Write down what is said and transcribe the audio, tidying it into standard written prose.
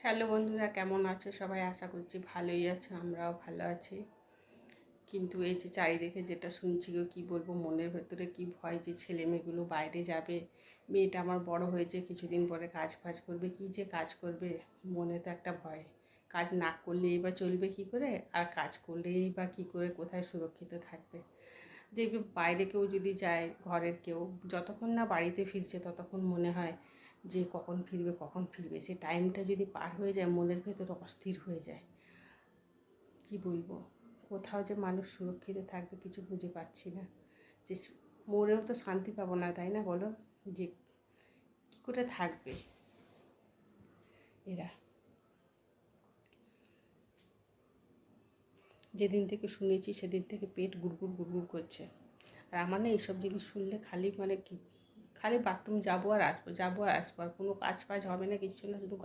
Hello বন্ধুরা, কেমন আছো সবাই? আশা করছি ভালোই আছো, আমরাও ভালো আছি। কিন্তু এই যে চারিদিকে যেটা শুনছি গো, কী বলবো, মনের ভেতরে কি ভয় যে ছেলে মেয়েগুলো বাইরে যাবে। মেয়েটা আমার বড় হয়েছে, কিছুদিন পরে কাজ ফাজ করবে, কি যে কাজ করবে, মনে তো একটা ভয়। কাজ না করলেই বা চলবে কি করে, আর কাজ করলেই বা কি করে কোথায় সুরক্ষিত থাকবে। দেখবে বাইরে কেউ যদি যায়, ঘরের কেউ যতক্ষণ না বাড়িতে ফিরছে ততক্ষণ মনে হয় যে কখন ফিরবে কখন ফিরবে। সে টাইমটা যদি পার হয়ে যায় মনের ভেতরে অস্থির হয়ে যায়। কি বলবো, কোথাও যে মানুষ সুরক্ষিত থাকবে কিছু বুঝে পাচ্ছি না। যে মরেও তো শান্তি পাবো না, তাই না বলো? যে কী করে থাকবে এরা। যেদিন থেকে শুনেছি সেদিন থেকে পেট গুড়গুড় গুড়গুড় করছে। আর আমার না এইসব জিনিস শুনলে খালি মানে কি, খালি বাথরুম যাবো আর আসবো, যাবো আর আসবো, আর কোনো কাজ ফাজ হবে না, কিচ্ছু না, শুধু